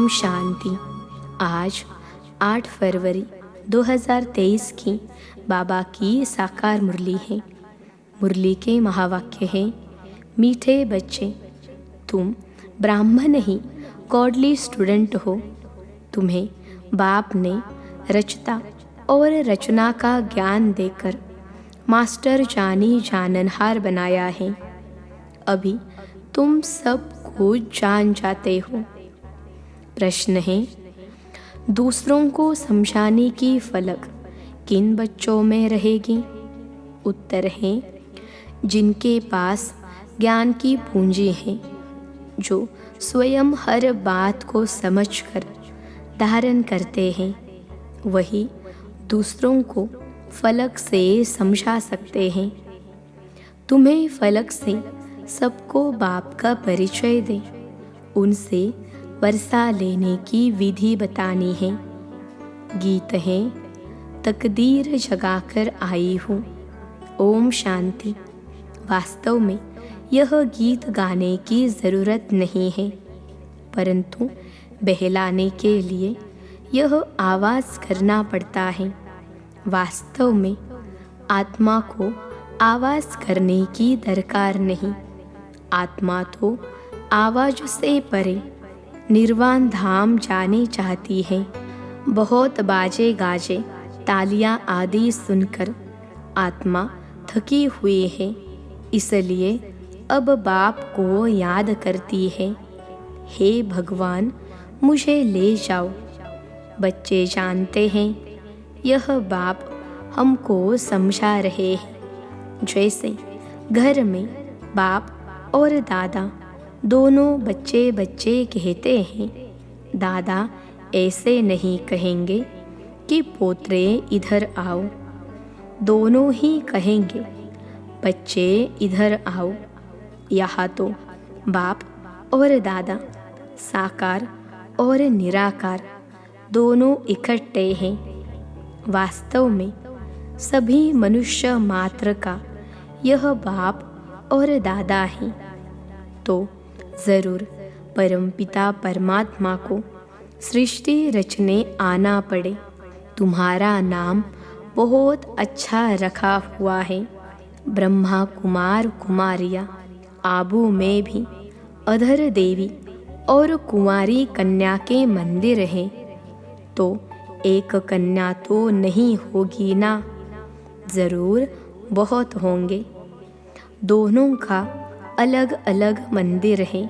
ओम शांति। आज 8 फरवरी 2023 की बाबा की साकार मुरली है। मुरली के महावाक्य है, मीठे बच्चे, तुम ब्राह्मण ही गॉडली स्टूडेंट हो। तुम्हें बाप ने रचता और रचना का ज्ञान देकर मास्टर जानी जाननहार बनाया है। अभी तुम सब कुछ जान जाते हो। प्रश्न है, दूसरों को समझाने की फलक किन बच्चों में रहेगी? उत्तर है, जिनके पास ज्ञान की पूंजी है, जो स्वयं हर बात को समझकर धारण करते हैं, वही दूसरों को फलक से समझा सकते हैं। तुम्हें फलक से सबको बाप का परिचय दे, उनसे वर्षा लेने की विधि बतानी है। गीत है, तकदीर जगाकर आई हूँ। ओम शांति। वास्तव में यह गीत गाने की ज़रूरत नहीं है, परंतु बहलाने के लिए यह आवाज़ करना पड़ता है। वास्तव में आत्मा को आवाज़ करने की दरकार नहीं। आत्मा तो आवाज़ से परे निर्वाण धाम जाने चाहती है। बहुत बाजे गाजे तालियां आदि सुनकर आत्मा थकी हुई है, इसलिए अब बाप को याद करती है, हे भगवान मुझे ले जाओ। बच्चे जानते हैं यह बाप हमको समझा रहे हैं। जैसे घर में बाप और दादा दोनों बच्चे बच्चे कहते हैं, दादा ऐसे नहीं कहेंगे कि पोतरे इधर आओ। दोनों ही कहेंगे, बच्चे इधर आओ। यहाँ तो बाप और दादा साकार और निराकार दोनों इकट्ठे हैं। वास्तव में सभी मनुष्य मात्र का यह बाप और दादा है। तो ज़रूर परमपिता परमात्मा को सृष्टि रचने आना पड़े। तुम्हारा नाम बहुत अच्छा रखा हुआ है। ब्रह्मा कुमार कुमारियाँ, आबू में भी अधर देवी और कुंवारी कन्या के मंदिर हैं। तो एक कन्या तो नहीं होगी ना? ज़रूर बहुत होंगे। दोनों का अलग अलग मंदिर है।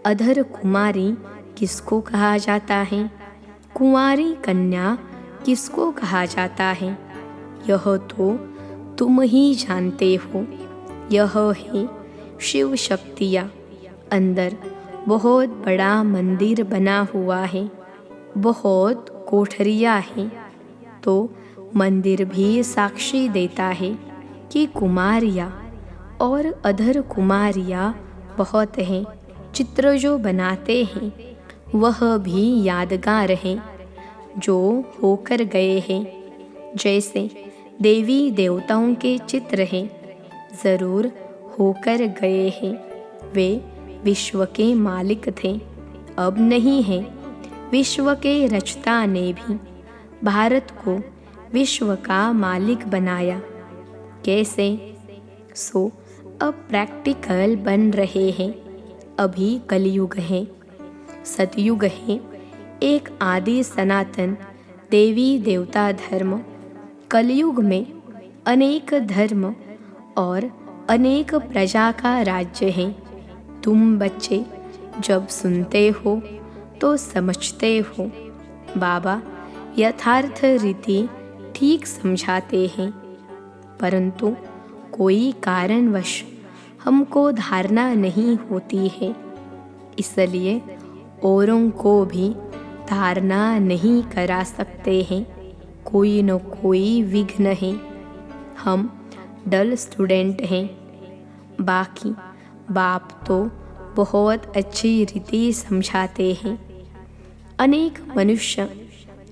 अधर कुमारी किसको कहा जाता है? कुंवारी कन्या किसको कहा जाता है? यह तो तुम ही जानते हो। यह है शिव शक्तियाँ। अंदर बहुत बड़ा मंदिर बना हुआ है, बहुत कोठरियाँ हैं। तो मंदिर भी साक्षी देता है कि कुमारियाँ और अधर कुमारियाँ बहुत हैं। चित्र जो बनाते हैं वह भी यादगार हैं, जो होकर गए हैं। जैसे देवी देवताओं के चित्र हैं, ज़रूर होकर गए हैं। वे विश्व के मालिक थे, अब नहीं हैं। विश्व के रचता ने भी भारत को विश्व का मालिक बनाया। कैसे? सो अब प्रैक्टिकल बन रहे हैं। अभी कलयुग है, सतयुग है, एक आदि सनातन देवी देवता धर्म। कलयुग में अनेक धर्म और अनेक प्रजा का राज्य है। तुम बच्चे जब सुनते हो तो समझते हो। बाबा यथार्थ रीति ठीक समझाते हैं, परंतु कोई कारणवश हमको धारणा नहीं होती है, इसलिए औरों को भी धारणा नहीं करा सकते हैं। कोई न कोई विघ्न है। हम डल स्टूडेंट हैं। बाकी बाप तो बहुत अच्छी रीति समझाते हैं। अनेक मनुष्य,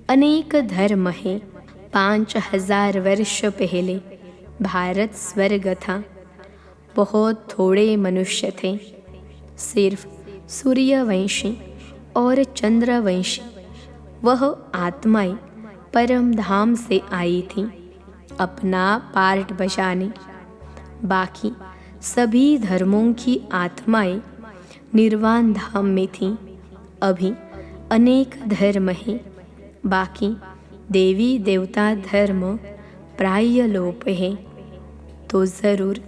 अनेक धर्म है। 5000 वर्ष पहले भारत स्वर्ग था। बहुत थोड़े मनुष्य थे। सिर्फ सूर्यवंशी और चंद्रवंशी वह आत्माएं परम धाम से आई थीं अपना पार्ट बजाने। बाकी सभी धर्मों की आत्माएं निर्वाण धाम में थीं। अभी अनेक धर्म हैं, बाकी देवी देवता धर्म प्राय लोप है। तो ज़रूर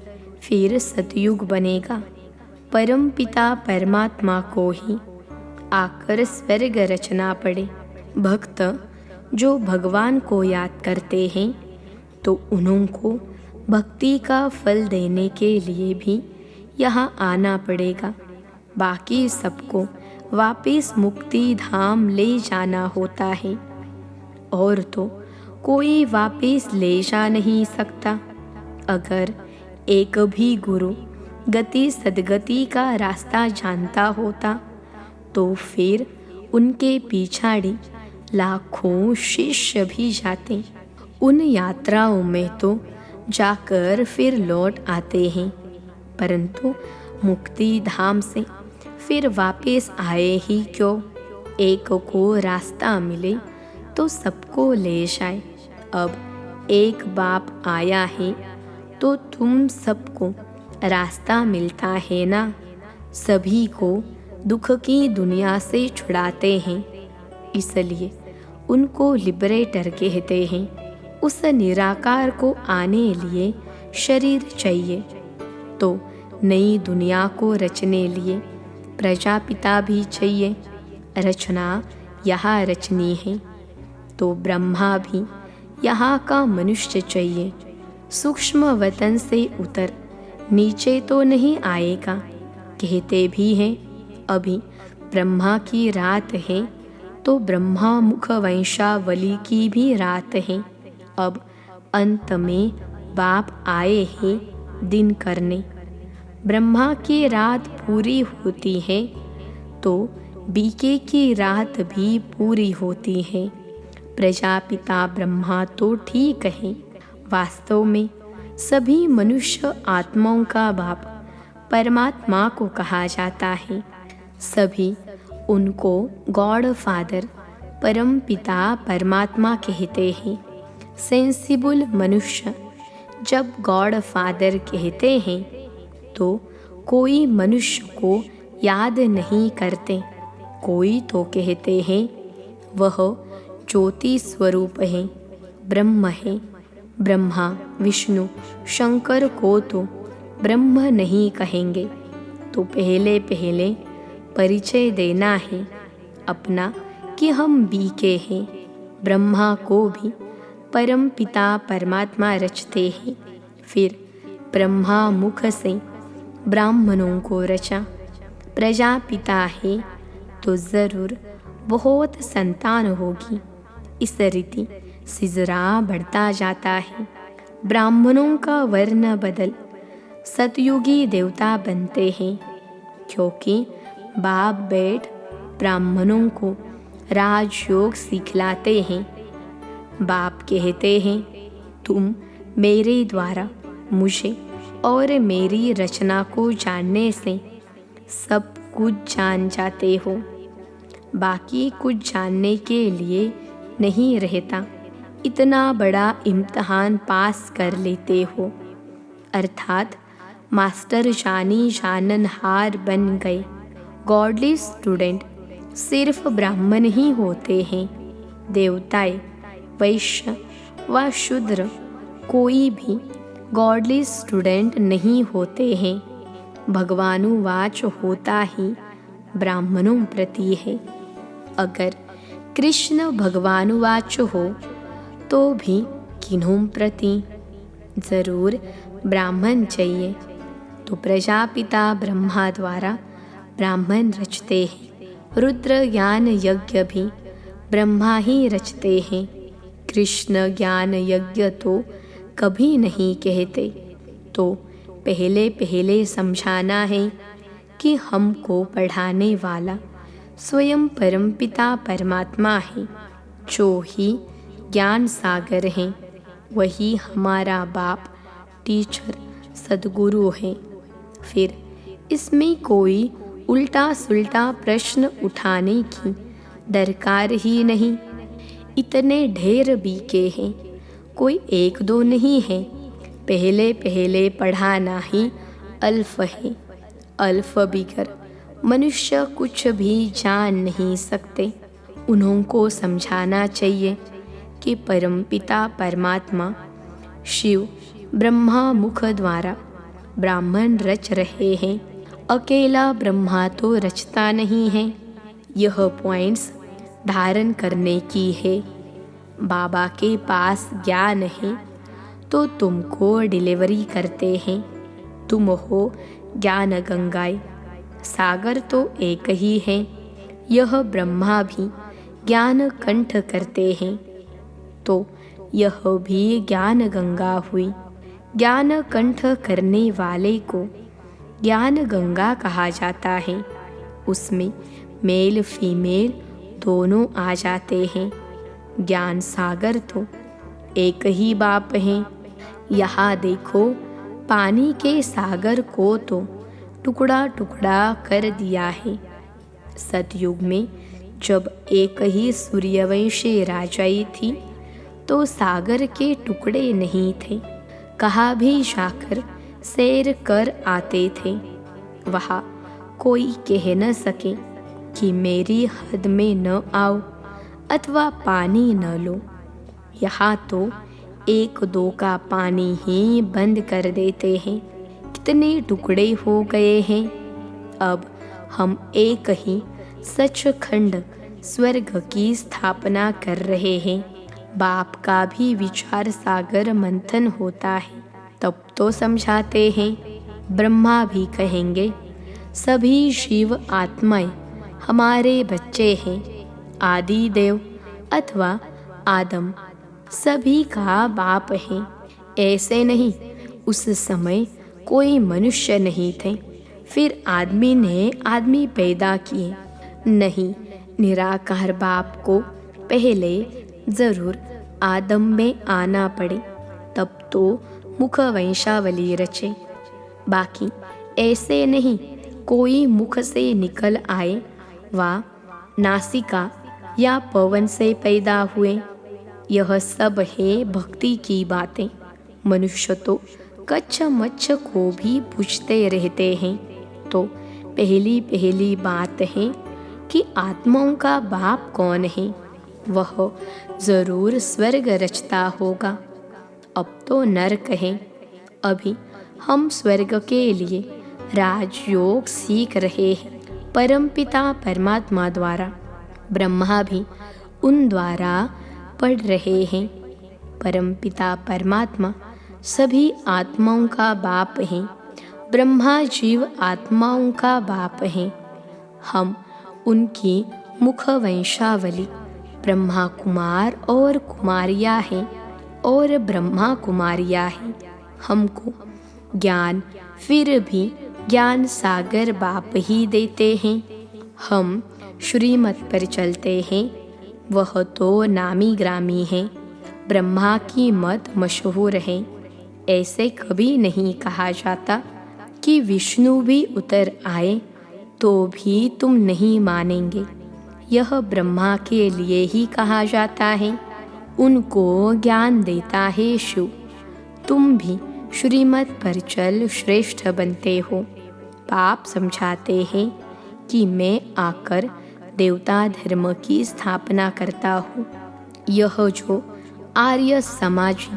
फिर सतयुग बनेगा। परम पिता परमात्मा को ही आकर स्वर्ग रचना पड़े। भक्त जो भगवान को याद करते हैं तो उनको भक्ति का फल देने के लिए भी यहाँ आना पड़ेगा। बाकी सबको वापस मुक्ति धाम ले जाना होता है, और तो कोई वापस ले जा नहीं सकता। अगर एक भी गुरु गति सद्गति का रास्ता जानता होता तो फिर उनके पिछाड़ी लाखों शिष्य भी जाते। उन यात्राओं में तो जाकर फिर लौट आते हैं, परंतु मुक्ति धाम से फिर वापस आए ही क्यों। एक को रास्ता मिले तो सबको ले जाए। अब एक बाप आया है तो तुम सबको रास्ता मिलता है ना। सभी को दुख की दुनिया से छुड़ाते हैं, इसलिए उनको लिबरेटर कहते हैं। उस निराकार को आने लिए शरीर चाहिए, तो नई दुनिया को रचने लिए प्रजापिता भी चाहिए। रचना यहाँ रचनी है तो ब्रह्मा भी यहाँ का मनुष्य चाहिए। सूक्ष्म वतन से उतर नीचे तो नहीं आएगा। कहते भी हैं अभी ब्रह्मा की रात है तो ब्रह्मा मुख वंशावली की भी रात है। अब अंत में बाप आए हैं दिन करने। ब्रह्मा की रात पूरी होती है तो बीके की रात भी पूरी होती है। प्रजापिता ब्रह्मा तो ठीक है, वास्तव में सभी मनुष्य आत्माओं का बाप परमात्मा को कहा जाता है। सभी उनको गॉड फादर परम पिता परमात्मा कहते हैं। सेंसिबल मनुष्य जब गॉड फादर कहते हैं तो कोई मनुष्य को याद नहीं करते। कोई तो कहते हैं वह ज्योति स्वरूप है, ब्रह्म है। ब्रह्मा विष्णु शंकर को तो ब्रह्म नहीं कहेंगे, तो पहले पहले परिचय देना है अपना कि हम बीके हैं। ब्रह्मा को भी परम पिता परमात्मा रचते हैं। फिर ब्रह्मा मुख से ब्राह्मणों को रचा। प्रजापिता है तो ज़रूर बहुत संतान होगी। इस रीति सिजरा बढ़ता जाता है। ब्राह्मणों का वर्ण बदल सतयुगी देवता बनते हैं, क्योंकि बाप बेट ब्राह्मणों को राजयोग सिखलाते हैं। बाप कहते हैं तुम मेरे द्वारा मुझे और मेरी रचना को जानने से सब कुछ जान जाते हो। बाकी कुछ जानने के लिए नहीं रहता। इतना बड़ा इम्तहान पास कर लेते हो, अर्थात मास्टर जानी जाननहार बन गए। गॉडली स्टूडेंट सिर्फ ब्राह्मण ही होते हैं। देवताएं, वैश्य व शूद्र कोई भी गॉडली स्टूडेंट नहीं होते हैं। भगवानुवाच होता ही ब्राह्मणों प्रति है। अगर कृष्ण भगवानुवाच हो तो भी किन्हों प्रति? जरूर ब्राह्मण चाहिए। तो प्रजापिता ब्रह्मा द्वारा ब्राह्मण रचते हैं। रुद्र ज्ञान यज्ञ भी ब्रह्मा ही रचते हैं। कृष्ण ज्ञान यज्ञ तो कभी नहीं कहते। तो पहले पहले समझाना है कि हमको पढ़ाने वाला स्वयं परमपिता परमात्मा है, जो ही ज्ञान सागर हैं। वही हमारा बाप, टीचर, सद्गुरु है। फिर इसमें कोई उल्टा सुल्टा प्रश्न उठाने की दरकार ही नहीं। इतने ढेर बीके हैं, कोई एक दो नहीं है। पहले पहले पढ़ाना ही अल्फ है। अल्फ बिगर मनुष्य कुछ भी जान नहीं सकते। उन्हों को समझाना चाहिए कि परमपिता परमात्मा शिव ब्रह्मा मुख द्वारा ब्राह्मण रच रहे हैं। अकेला ब्रह्मा तो रचता नहीं है। यह पॉइंट्स धारण करने की है। बाबा के पास ज्ञान है तो तुमको डिलीवरी करते हैं। तुम हो ज्ञान गंगाएं। सागर तो एक ही है। यह ब्रह्मा भी ज्ञान कंठ करते हैं तो यह भी ज्ञान गंगा हुई। ज्ञान कंठ करने वाले को ज्ञान गंगा कहा जाता है। उसमें मेल फीमेल दोनों आ जाते हैं। ज्ञान सागर तो एक ही बाप है। यहाँ देखो, पानी के सागर को तो टुकड़ा टुकड़ा कर दिया है। सतयुग में जब एक ही सूर्यवंशी राजाई थी तो सागर के टुकड़े नहीं थे। कहाँ भी जाकर सैर कर आते थे। वहाँ कोई कह न सके कि मेरी हद में न आओ अथवा पानी न लो। यहाँ तो एक दो का पानी ही बंद कर देते हैं। कितने टुकड़े हो गए हैं। अब हम एक ही सचखंड स्वर्ग की स्थापना कर रहे हैं। बाप का भी विचार सागर मंथन होता है तब तो समझाते हैं। ब्रह्मा भी कहेंगे सभी शिव आत्माएं हमारे बच्चे हैं। आदि देव अथवा आदम सभी का बाप है। ऐसे नहीं, उस समय कोई मनुष्य नहीं थे, फिर आदमी ने आदमी पैदा किए। नहीं, निराकार बाप को पहले जरूर आदम में आना पड़े तब तो मुख वंशावली रचे। बाकी ऐसे नहीं कोई मुख से निकल आए वा नासिका या पवन से पैदा हुए। यह सब है भक्ति की बातें। मनुष्य तो कच्छ मच्छ को भी पूछते रहते हैं। तो पहली पहली बात है कि आत्माओं का बाप कौन है। वह जरूर स्वर्ग रचता होगा। अब तो नरक है। अभी हम स्वर्ग के लिए राजयोग सीख रहे हैं। परमपिता परमात्मा द्वारा ब्रह्मा भी उन द्वारा पढ़ रहे हैं। परमपिता परमात्मा सभी आत्माओं का बाप है। ब्रह्मा जीव आत्माओं का बाप है। हम उनकी मुख वंशावली ब्रह्मा कुमार और कुमारियाँ हैं और ब्रह्मा कुमारियाँ हैं। हमको ज्ञान फिर भी ज्ञान सागर बाप ही देते हैं। हम श्रीमत पर चलते हैं। वह तो नामी ग्रामी है। ब्रह्मा की मत मशहूर है। ऐसे कभी नहीं कहा जाता कि विष्णु भी उतर आए तो भी तुम नहीं मानेंगे। यह ब्रह्मा के लिए ही कहा जाता है। उनको ज्ञान देता है शिव। तुम भी श्रीमत पर चल श्रेष्ठ बनते हो। पाप समझाते हैं कि मैं आकर देवता धर्म की स्थापना करता हूँ। यह जो आर्य समाज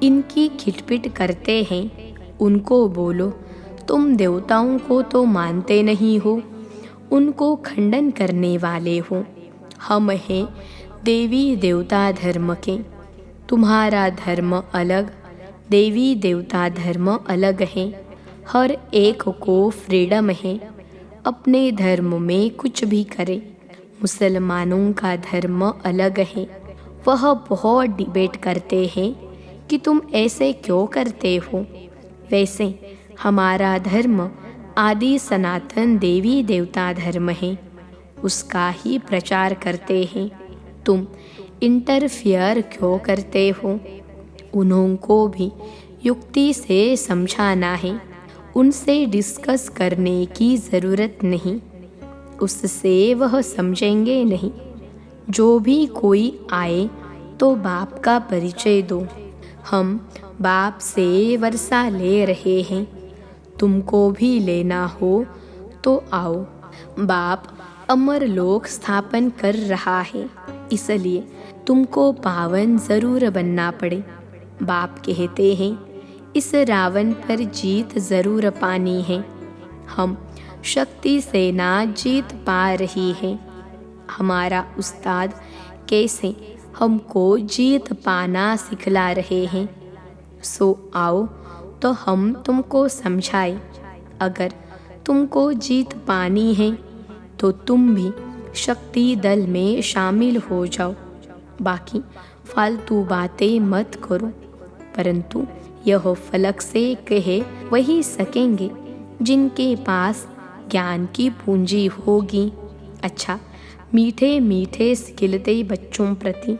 इनकी खिटपिट करते हैं उनको बोलो तुम देवताओं को तो मानते नहीं हो, उनको खंडन करने वाले हो। हम हैं देवी देवता धर्म के। तुम्हारा धर्म अलग, देवी देवता धर्म अलग है। हर एक को फ्रीडम है अपने धर्म में कुछ भी करे। मुसलमानों का धर्म अलग है। वह बहुत डिबेट करते हैं कि तुम ऐसे क्यों करते हो। वैसे हमारा धर्म आदि सनातन देवी देवता धर्म है, उसका ही प्रचार करते हैं। तुम इंटरफियर क्यों करते हो। उन्हों को भी युक्ति से समझाना है। उनसे डिस्कस करने की ज़रूरत नहीं, उससे वह समझेंगे नहीं। जो भी कोई आए तो बाप का परिचय दो। हम बाप से वर्षा ले रहे हैं, तुमको भी लेना हो तो आओ। बाप अमर लोक स्थापन कर रहा है, इसलिए तुमको पावन ज़रूर बनना पड़े। बाप कहते हैं इस रावण पर जीत ज़रूर पानी है। हम शक्ति से ना जीत पा रही है। हमारा उस्ताद कैसे हमको जीत पाना सिखला रहे हैं। सो आओ तो हम तुमको समझाए। अगर तुमको जीत पानी है तो तुम भी शक्ति दल में शामिल हो जाओ। बाकी फालतू बातें मत करो, परंतु यह फलक से कहे वही सकेंगे जिनके पास ज्ञान की पूंजी होगी। अच्छा, मीठे मीठे खिलते बच्चों प्रति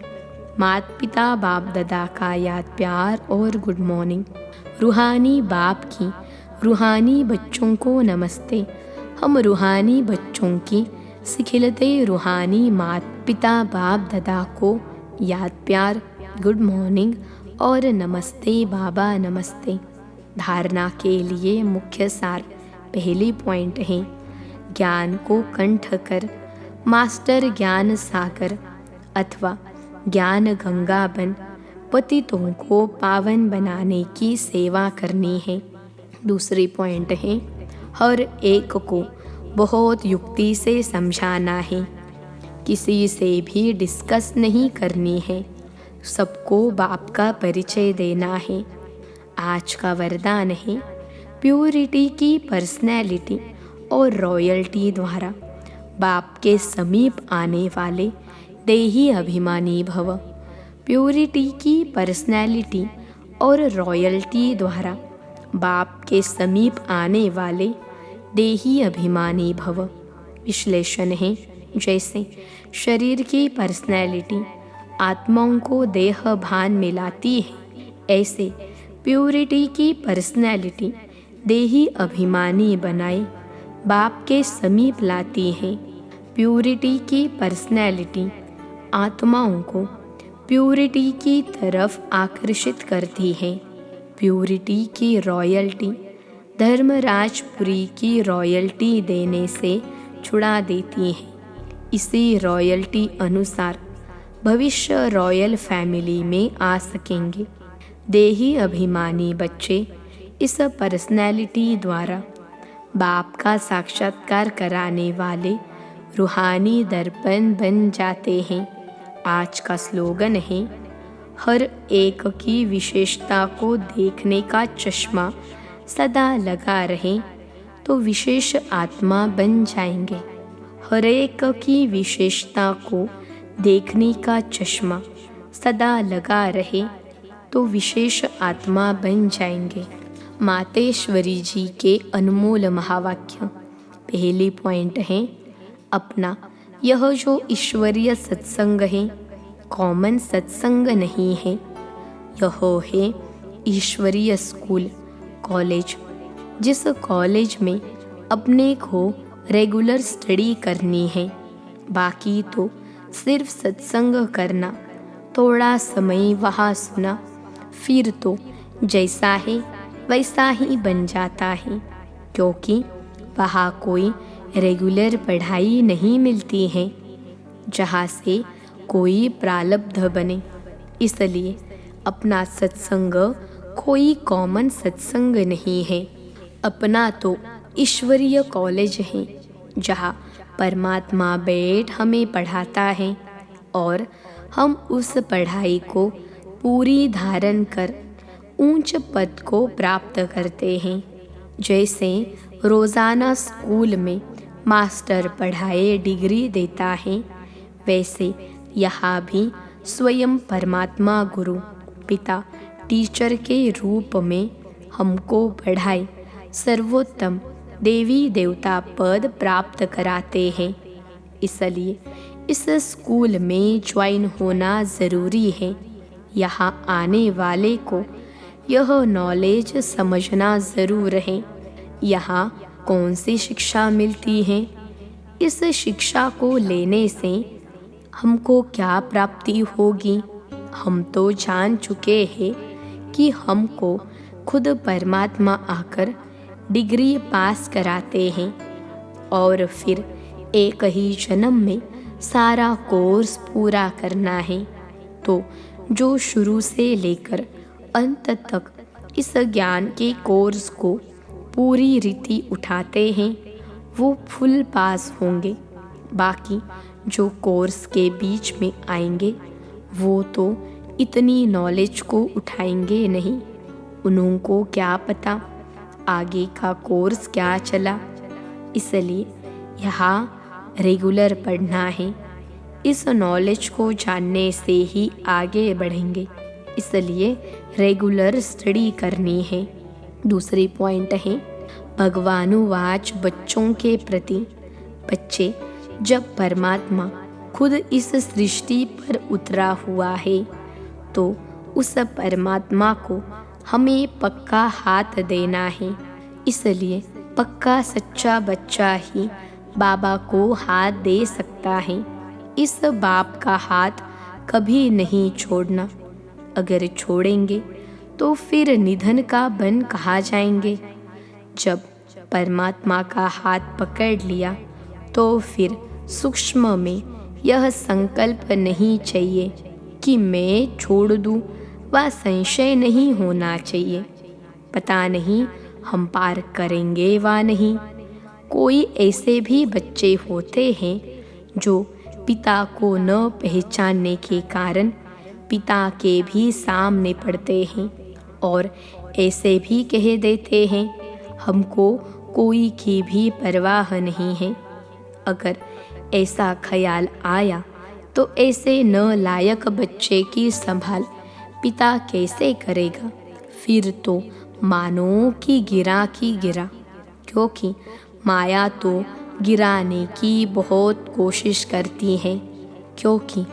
माता पिता बाप दादा का याद प्यार और गुड मॉर्निंग। रूहानी बाप की रूहानी बच्चों को नमस्ते। हम रूहानी बच्चों की सिखिलते रूहानी माता पिता बाप दादा को याद प्यार, गुड मॉर्निंग और नमस्ते बाबा नमस्ते। धारणा के लिए मुख्य सार पहली पॉइंट है ज्ञान को कंठ कर मास्टर ज्ञान सागर अथवा ज्ञान गंगा बन पतितों को पावन बनाने की सेवा करनी है। दूसरी पॉइंट है हर एक को बहुत युक्ति से समझाना है, किसी से भी डिस्कस नहीं करनी है, सबको बाप का परिचय देना है। आज का वरदान है प्योरिटी की पर्सनैलिटी और रॉयल्टी द्वारा बाप के समीप आने वाले देही अभिमानी भव। प्योरिटी की पर्सनैलिटी और रॉयल्टी द्वारा बाप के समीप आने वाले देही अभिमानी भव। विश्लेषण है जैसे शरीर की पर्सनैलिटी आत्माओं को देह भान में लाती है, ऐसे प्योरिटी की पर्सनैलिटी देही अभिमानी बनाए बाप के समीप लाती है। प्योरिटी की पर्सनैलिटी आत्माओं को प्योरिटी की तरफ आकर्षित करती है। प्योरिटी की रॉयल्टी धर्मराजपुरी की रॉयल्टी देने से छुड़ा देती है। इसी रॉयल्टी अनुसार भविष्य रॉयल फैमिली में आ सकेंगे। देही अभिमानी बच्चे इस पर्सनैलिटी द्वारा बाप का साक्षात्कार कराने वाले रूहानी दर्पण बन जाते हैं। आज का स्लोगन है हर एक की विशेषता को देखने का चश्मा सदा लगा रहे तो विशेष आत्मा बन जाएंगे। हर एक की विशेषता को देखने का चश्मा सदा लगा रहे तो विशेष आत्मा बन जाएंगे। मातेश्वरी जी के अनमोल महावाक्य। पहली पॉइंट है अपना यह जो ईश्वरीय सत्संग है कॉमन सत्संग नहीं है, यह है ईश्वरीय स्कूल कॉलेज। जिस कॉलेज में अपने को रेगुलर स्टडी करनी है, बाकी तो सिर्फ सत्संग करना, थोड़ा समय वहाँ सुना, फिर तो जैसा है वैसा ही बन जाता है, क्योंकि वहाँ कोई रेगुलर पढ़ाई नहीं मिलती है जहाँ से कोई प्रारब्ध बने। इसलिए अपना सत्संग कोई कॉमन सत्संग नहीं है, अपना तो ईश्वरीय कॉलेज है जहाँ परमात्मा बैठ हमें पढ़ाता है और हम उस पढ़ाई को पूरी धारण कर ऊंच पद को प्राप्त करते हैं। जैसे रोज़ाना स्कूल में मास्टर पढ़ाए डिग्री देता है, वैसे यहाँ भी स्वयं परमात्मा गुरु पिता टीचर के रूप में हमको पढ़ाए सर्वोत्तम देवी देवता पद प्राप्त कराते हैं। इसलिए इस स्कूल में ज्वाइन होना ज़रूरी है। यहाँ आने वाले को यह नॉलेज समझना ज़रूर है। यहाँ कौन सी शिक्षा मिलती है? इस शिक्षा को लेने से हमको क्या प्राप्ति होगी? हम तो जान चुके हैं कि हमको खुद परमात्मा आकर डिग्री पास कराते हैं और फिर एक ही जन्म में सारा कोर्स पूरा करना है। तो जो शुरू से लेकर अंत तक इस ज्ञान के कोर्स को पूरी रीति उठाते हैं वो फुल पास होंगे। बाकी जो कोर्स के बीच में आएंगे वो तो इतनी नॉलेज को उठाएंगे नहीं। उनको क्या पता आगे का कोर्स क्या चला। इसलिए यहाँ रेगुलर पढ़ना है। इस नॉलेज को जानने से ही आगे बढ़ेंगे, इसलिए रेगुलर स्टडी करनी है। दूसरी पॉइंट है भगवानुवाच बच्चों के प्रति। बच्चे, जब परमात्मा खुद इस सृष्टि पर उतरा हुआ है तो उस परमात्मा को हमें पक्का हाथ देना है। इसलिए पक्का सच्चा बच्चा ही बाबा को हाथ दे सकता है। इस बाप का हाथ कभी नहीं छोड़ना। अगर छोड़ेंगे तो फिर निधन का बन कहा जाएंगे। जब परमात्मा का हाथ पकड़ लिया तो फिर सूक्ष्म में यह संकल्प नहीं चाहिए कि मैं छोड़ दूं, वह संशय नहीं होना चाहिए पता नहीं हम पार करेंगे वा नहीं। कोई ऐसे भी बच्चे होते हैं जो पिता को न पहचानने के कारण पिता के भी सामने पड़ते हैं और ऐसे भी कह देते हैं हमको कोई की भी परवाह नहीं है। अगर ऐसा ख्याल आया तो ऐसे न लायक बच्चे की संभाल पिता कैसे करेगा? फिर तो मानो कि गिरा की गिरा, क्योंकि माया तो गिराने की बहुत कोशिश करती है, क्योंकि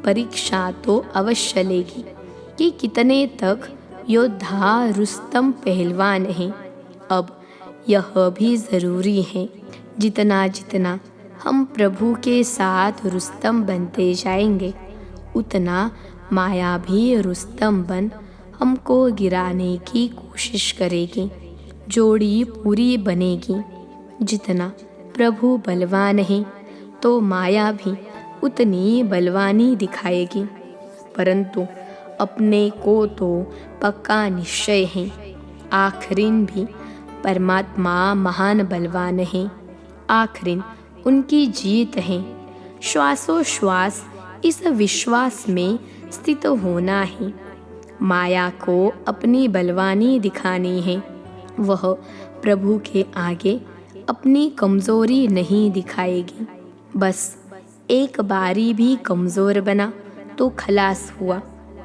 परीक्षा तो अवश्य लेगी कि कितने तक योद्धा रुस्तम पहलवान है। अब यह भी ज़रूरी है जितना जितना हम प्रभु के साथ रुस्तम बनते जाएंगे उतना माया भी रुस्तम बन हमको गिराने की कोशिश करेगी। जोड़ी पूरी बनेगी। जितना प्रभु बलवान है तो माया भी उतनी बलवानी दिखाएगी। परंतु अपने को तो पक्का निश्चय है आखिरिन भी परमात्मा महान बलवान है। आखिरिन उनकी जीत है। श्वासोश्वास इस विश्वास में स्थित होना है। माया को अपनी बलवानी दिखानी है। वह प्रभु के आगे अपनी कमज़ोरी नहीं दिखाएगी। बस एक बारी भी कमज़ोर बना तो खलास हुआ।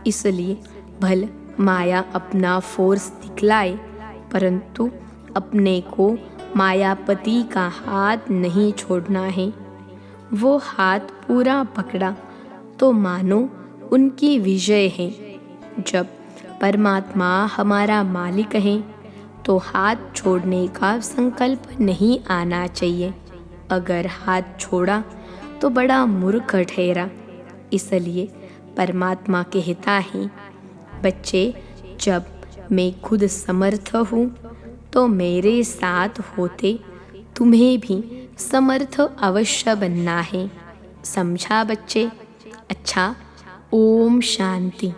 इसलिए भल माया अपना फोर्स दिखलाए, परंतु अपने को मायापति का हाथ नहीं छोड़ना है। वो हाथ पूरा पकड़ा तो मानो उनकी विजय है। जब परमात्मा हमारा मालिक है तो हाथ छोड़ने का संकल्प नहीं आना चाहिए। अगर हाथ छोड़ा तो बड़ा मूर्ख ठहरा। इसलिए परमात्मा कहता है बच्चे, जब मैं खुद समर्थ हूँ तो मेरे साथ होते तुम्हें भी समर्थ अवश्य बनना है। समझा बच्चे? अच्छा, ओम शांति।